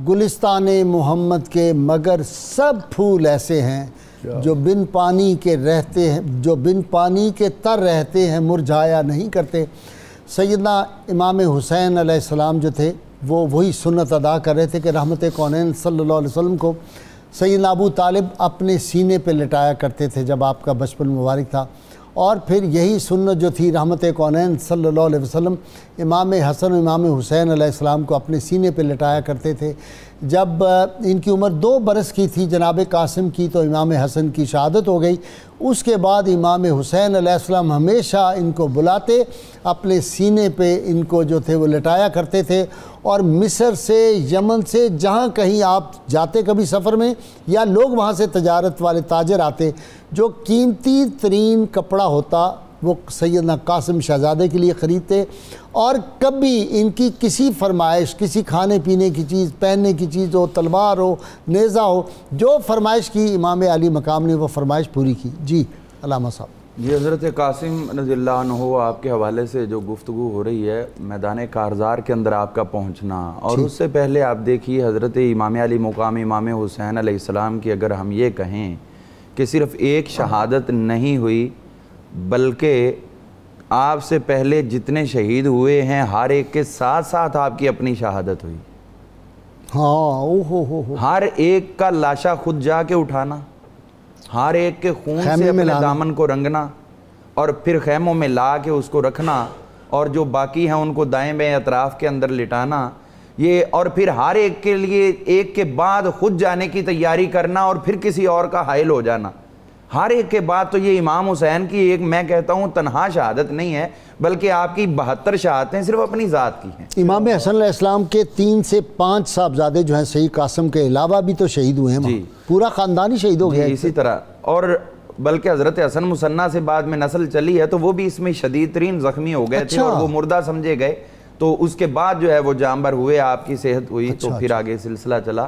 گلستان محمد کے مگر سب پھول ایسے ہیں جو بن پانی کے رہتے ہیں، جو بن پانی کے تر رہتے ہیں، مرجھایا نہیں کرتے۔ سیدنا امام حسین علیہ السلام جو تھے وہ وہی سنت ادا کر رہے تھے کہ رحمت کونین صلی اللہ علیہ وسلم کو سیدنا ابو طالب اپنے سینے پہ لٹایا کرتے تھے جب آپ کا بچپن مبارک تھا، اور پھر یہی سنت جو تھی رحمت کونین صلی اللہ علیہ وسلم امام حسن و امام حسین علیہ السلام کو اپنے سینے پہ لٹایا کرتے تھے۔ جب ان کی عمر 2 برس کی تھی جناب قاسم کی تو امام حسن کی شہادت ہو گئی۔ اس کے بعد امام حسین علیہ السلام ہمیشہ ان کو بلاتے، اپنے سینے پہ ان کو جو تھے وہ لٹایا کرتے تھے، اور مصر سے یمن سے جہاں کہیں آپ جاتے کبھی سفر میں، یا لوگ وہاں سے تجارت والے تاجر آتے، جو قیمتی ترین کپڑا ہوتا وہ سیدنا قاسم شہزادے کے لیے خریدتے، اور کبھی ان کی کسی فرمائش، کسی کھانے پینے کی چیز، پہننے کی چیز ہو، تلوار ہو، نیزہ ہو، جو فرمائش کی امام علی مقام نے وہ فرمائش پوری کی۔ جی علامہ صاحب۔ جی حضرت قاسم رضی اللہ عنہ آپ کے حوالے سے جو گفتگو ہو رہی ہے، میدان کارزار کے اندر آپ کا پہنچنا، اور اس سے پہلے آپ دیکھیے حضرت امام علی مقام امام حسین علیہ السلام کی اگر ہم یہ کہیں کہ صرف ایک شہادت نہیں ہوئی، بلکہ آپ سے پہلے جتنے شہید ہوئے ہیں ہر ایک کے ساتھ ساتھ آپ کی اپنی شہادت ہوئی۔ ہاں، ہر ایک کا لاشا خود جا کے اٹھانا، ہر ایک کے خون سے اپنے دامن کو رنگنا، اور پھر خیموں میں لا کے اس کو رکھنا، اور جو باقی ہیں ان کو دائیں بائیں اطراف کے اندر لٹانا، یہ، اور پھر ہر ایک کے لیے ایک کے بعد خود جانے کی تیاری کرنا، اور پھر کسی اور کا حائل ہو جانا۔ ہر ایک کے بعد تو یہ امام حسین کی ایک، میں کہتا ہوں تنہا شہادت نہیں ہے، بلکہ آپ کی 72 شہادتیں صرف اپنی ذات کی ہیں۔ امام حسن علیہ السلام کے 3 سے 5 صاحبزادے جو ہیں سید قاسم کے علاوہ بھی تو شہید ہوئے ہیں، پورا خاندان ہی شہید ہو گیا اسی طرح، اور بلکہ حضرت حسن مصنع سے بعد میں نسل چلی ہے تو وہ بھی اس میں شدید ترین زخمی ہو گئے تھے، اور وہ مردہ سمجھے گئے، تو اس کے بعد جو ہے وہ جانبر ہوئے، آپ کی صحت ہوئی، تو پھر آگے سلسلہ چلا۔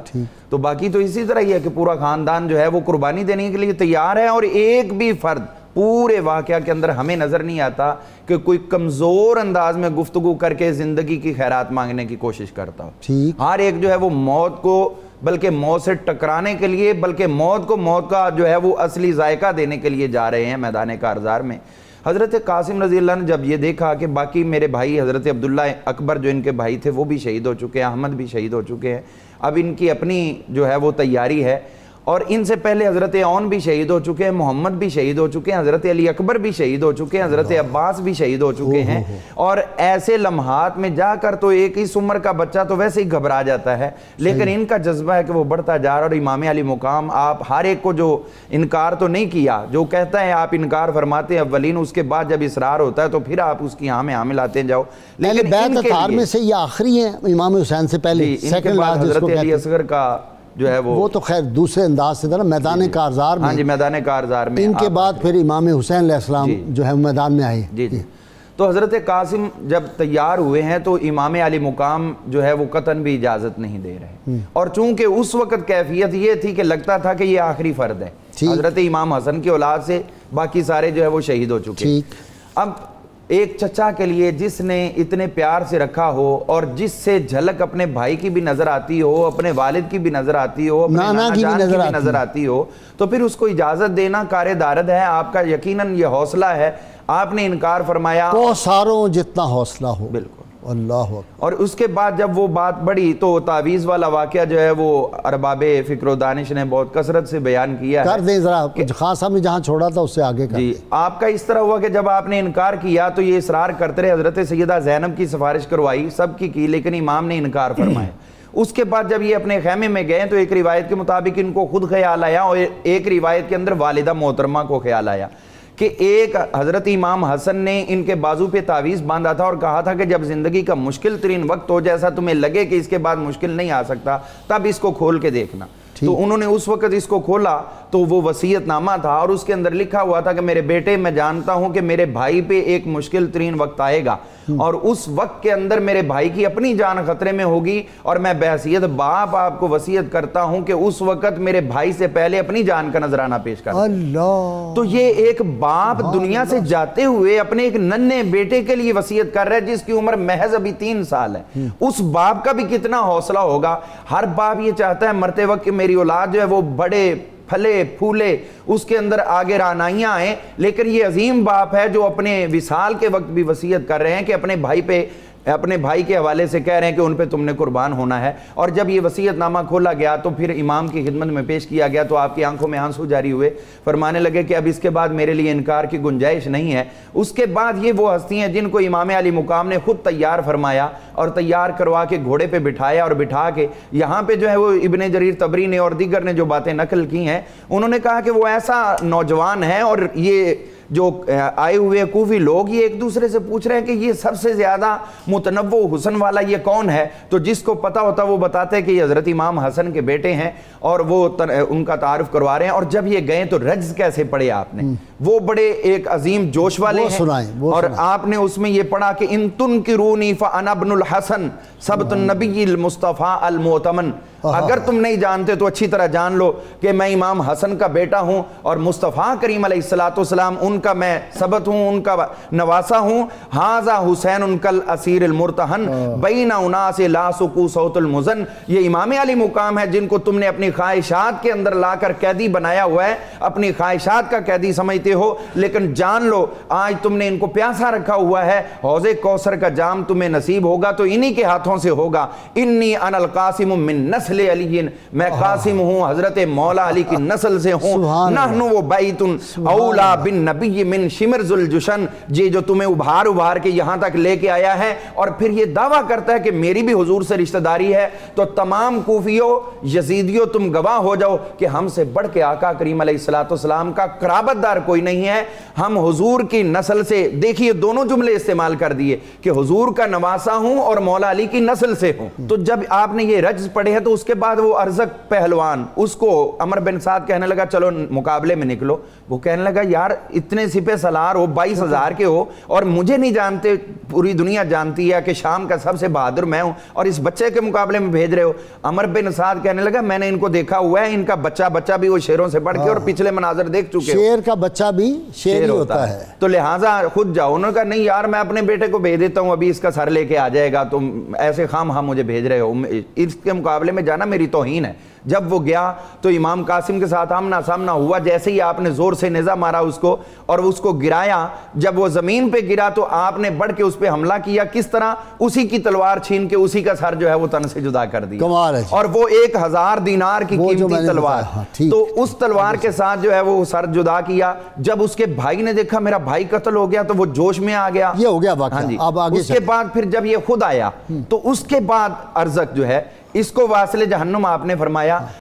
تو باقی تو اسی طرح ہی ہے کہ پورا خاندان جو ہے وہ قربانی دینے کے لیے تیار ہے، اور ایک بھی فرد پورے واقعہ کے اندر ہمیں نظر نہیں آتا کہ کوئی کمزور انداز میں گفتگو کر کے زندگی کی خیرات مانگنے کی کوشش کرتا ہو۔ ہر ایک جو ہے وہ موت کو، بلکہ موت سے ٹکرانے کے لیے، بلکہ موت کو موت کا جو ہے وہ اصلی ذائقہ دینے کے لیے جا رہے ہیں میدان کارزار میں۔ حضرت قاسم رضی اللہ عنہ جب یہ دیکھا کہ باقی میرے بھائی حضرت عبداللہ اکبر جو ان کے بھائی تھے وہ بھی شہید ہو چکے ہیں، احمد بھی شہید ہو چکے ہیں، اب ان کی اپنی جو ہے وہ تیاری ہے، اور ان سے پہلے حضرت عون بھی شہید ہو چکے ہیں، محمد بھی شہید ہو چکے ہیں، حضرت علی اکبر بھی شہید ہو چکے ہیں، حضرت عباس بھی شہید ہو چکے ہیں، اور ایسے لمحات میں جا کر تو ایک اس عمر کا بچہ تو ویسے ہی گھبرا جاتا ہے، لیکن ان کا جذبہ ہے کہ وہ بڑھتا جا رہا، اور امام علی مقام آپ ہر ایک کو جو انکار تو نہیں کیا، جو کہتا ہے آپ انکار فرماتے ہیں اولین، اس کے بعد جب اصرار ہوتا ہے تو پھر آپ اس کی ہاں میں حامل آتے جاؤ، لیکن بیعت اطہار میں سے یہ آخری ہیں امام حسین سے پہلے، ان کے بعد حضرت علی اصغر کا جو ہے وہ تو خیر دوسرے انداز سے تھا نا، میدان کارزار میں، ہاں جی میدان کارزار میں، ان کے بعد پھر امام حسین علیہ السلام جو ہے میدان میں آئے۔ جی جی، تو حضرت قاسم جب تیار ہوئے ہیں تو امام علی مقام جو ہے وہ قطعاً بھی اجازت نہیں دے رہے، اور چونکہ اس وقت کیفیت یہ تھی کہ لگتا تھا کہ یہ آخری فرد ہے، حضرت امام حسن کی اولاد سے باقی سارے جو ہے وہ شہید ہو چکے۔ اب ایک چچا کے لیے جس نے اتنے پیار سے رکھا ہو، اور جس سے جھلک اپنے بھائی کی بھی نظر آتی ہو، اپنے والد کی بھی نظر آتی ہو، اپنے نانا جان کی بھی نظر آتی ہو، تو پھر اس کو اجازت دینا کار دارد ہے۔ آپ کا یقیناً یہ حوصلہ ہے، آپ نے انکار فرمایا، کوثروں جتنا حوصلہ ہو، بالکل، اللہ، اور اس کے بعد جب وہ بات بڑھی تو تعویذ والا واقعہ جو ہے وہ ارباب فکر و دانش نے بہت کثرت سے بیان کیا ہے۔ کر دیں ذرا، خان صاحب نے جہاں چھوڑا تھا اس سے آگے کر دیں۔ آپ کا اس طرح ہوا کہ جب آپ نے انکار کیا تو یہ اصرار کرتے رہے، حضرت سیدہ زینب کی سفارش کروائی، سب کی لیکن امام نے انکار فرمایا۔ اس کے بعد جب یہ اپنے خیمے میں گئے تو ایک روایت کے مطابق ان کو خود خیال آیا، اور ایک روایت کے اندر والدہ محترمہ کو خیال آیا کہ ایک حضرت امام حسن نے ان کے بازو پہ تعویذ باندھا تھا، اور کہا تھا کہ جب زندگی کا مشکل ترین وقت ہو، جیسا تمہیں لگے کہ اس کے بعد مشکل نہیں آ سکتا، تب اس کو کھول کے دیکھنا۔ تو انہوں نے اس وقت اس کو کھولا تو وہ وصیت نامہ تھا اور اس کے اندر لکھا ہوا تھا کہ میرے بیٹے میں جانتا ہوں کہ میرے بھائی پہ ایک مشکل ترین وقت آئے گا اور اس وقت کے اندر میرے بھائی کی اپنی جان خطرے میں ہوگی اور میں بحیثیت باپ آپ کو وصیت کرتا ہوں کہ اس وقت میرے بھائی سے پہلے اپنی جان کا نذرانہ پیش کر اللہ. تو یہ ایک باپ دنیا سے جاتے ہوئے اپنے ایک ننھے بیٹے کے لیے وصیت کر رہا ہے جس کی عمر محض ابھی 3 سال ہے. اس باپ کا بھی کتنا حوصلہ ہوگا. ہر باپ یہ چاہتا ہے مرتے وقت کہ میری اولاد جو ہے وہ بڑے پھلے پھولے, اس کے اندر آگے رانائیاں آئیں, لیکن یہ عظیم باپ ہے جو اپنے وصال کے وقت بھی وصیت کر رہے ہیں کہ اپنے بھائی کے حوالے سے کہہ رہے ہیں کہ ان پہ تم نے قربان ہونا ہے. اور جب یہ وصیت نامہ کھولا گیا تو پھر امام کی خدمت میں پیش کیا گیا تو آپ کی آنکھوں میں آنسو جاری ہوئے, فرمانے لگے کہ اب اس کے بعد میرے لیے انکار کی گنجائش نہیں ہے. اس کے بعد یہ وہ ہستی ہیں جن کو امام علی مقام نے خود تیار فرمایا اور تیار کروا کے گھوڑے پہ بٹھایا اور بٹھا کے یہاں پہ جو ہے وہ ابن جریر طبری نے اور دیگر نے جو باتیں نقل کی ہیں, انہوں نے کہا کہ وہ ایسا نوجوان ہے اور یہ جو آئے ہوئے کوفی لوگ یہ ایک دوسرے سے پوچھ رہے ہیں کہ یہ سب سے زیادہ متنوع حسن والا یہ کون ہے, تو جس کو پتا ہوتا وہ بتاتے ہیں کہ یہ حضرت امام حسن کے بیٹے ہیں اور وہ ان کا تعارف کروا رہے ہیں. اور جب یہ گئے تو رجز کیسے پڑھے آپ نے, وہ بڑے ایک عظیم جوش والے ہیں اور آپ نے اس میں یہ پڑھا کہ ان تنکرونی فانا ابن الحسن سبت النبی المصطفیٰ المؤتمن. اگر تم نہیں جانتے تو اچھی طرح جان لو کہ میں امام حسن کا بیٹا ہوں اور مصطفیٰ کریم علیہ السلام ان کا میں سبت ہوں, ان کا نواسا ہوں. ہاذا حسین کل اسیر المرتہن بین اناس لا سقو صوت المزن. یہ امام علی مقام ہے جن کو تم نے اپنی خواہشات کے اندر لا کر قیدی بنایا ہوا ہے, اپنی خواہشات کا قیدی سمجھتے ہو, لیکن جان لو آج تم نے ان کو پیاسا رکھا ہوا ہے. حوض کوثر کا جام تمہیں نصیب ہوگا تو انہی کے ہاتھوں سے ہوگا. انی انا القاسم من نسل علی, میں قاسم ہوں حضرت مولا علی کی نسل سے ہوں. نحن و بیت اولا بن نبی من شمر ذوالجشن. یہ جو تمہیں ابھار کے یہاں تک لے کے آیا ہے اور پھر یہ دعویٰ کرتا ہے کہ میری بھی حضور سے رشتہ داری ہے, تو تمام کوفیوں یزیدیوں تم گواہ ہو جاؤ کہ ہم سے بڑھ کے آقا کریم علیہ السلام کا قرابت دار کوئی نہیں ہے. ہم حضور کی نسل سے, دیکھیے دونوں جملے استعمال کر دیے کہ حضور کا نواسا ہوں اور مولا علی کی نسل سے ہوں. تو جب آپ نے یہ رجز پڑھے ہیں تو اس کے بعد وہ ارزق پہلوان, اس کو عمر بن سعد کہنے لگا چلو مقابلے میں نکلو. وہ کہنے لگا یار اتنے سپہ سالار ہو, 22,000 کے ہو اور مجھے نہیں جانتے, پوری دنیا جانتی ہے کہ شام کا سب سے بہادر میں ہوں اور اس بچے کے مقابلے میں بھیج رہے ہو. عمر بن سعد کہنے لگا میں نے ان کو دیکھا ہوا ہے, ان کا بچہ بھی وہ شیروں سے بڑھ کے, اور پچھلے مناظر دیکھ چکے ہو, شیر کا بچہ بھی شیر ہوتا ہے, تو لہٰذا خود جاؤ. انہوں نے کہا نہیں یار میں اپنے بیٹے کو بھیج دیتا ہوں, ابھی اس کا سر لے کے آ جائے گا, تم ایسے خام مجھے بھیج رہے ہو, اس کے مقابلے میں جانا میری توہین ہے. جب وہ گیا تو امام قاسم کے ساتھ آمنا سامنا ہوا, جیسے ہی آپ نے زور سے نیزہ مارا اس کو اور اس کو گرایا, جب وہ زمین پہ گرا تو آپ نے بڑھ کے اس پہ حملہ کیا. کس طرح؟ اسی کی تلوار چھین کے اسی کا سر جو ہے وہ تن سے جدا کر دیا, اور وہ 1000 دینار کی قیمتی تلوار, تو اس تلوار کے ساتھ جو ہے وہ سر جدا کیا. جب اس کے بھائی نے دیکھا میرا بھائی قتل ہو گیا تو وہ جوش میں آ گیا. یہ ہو گیا واقعہ. اس کے بعد پھر جب یہ خود آیا تو اس کے بعد ارزق جو ہے اس کو واصل جہنم آپ نے فرمایا.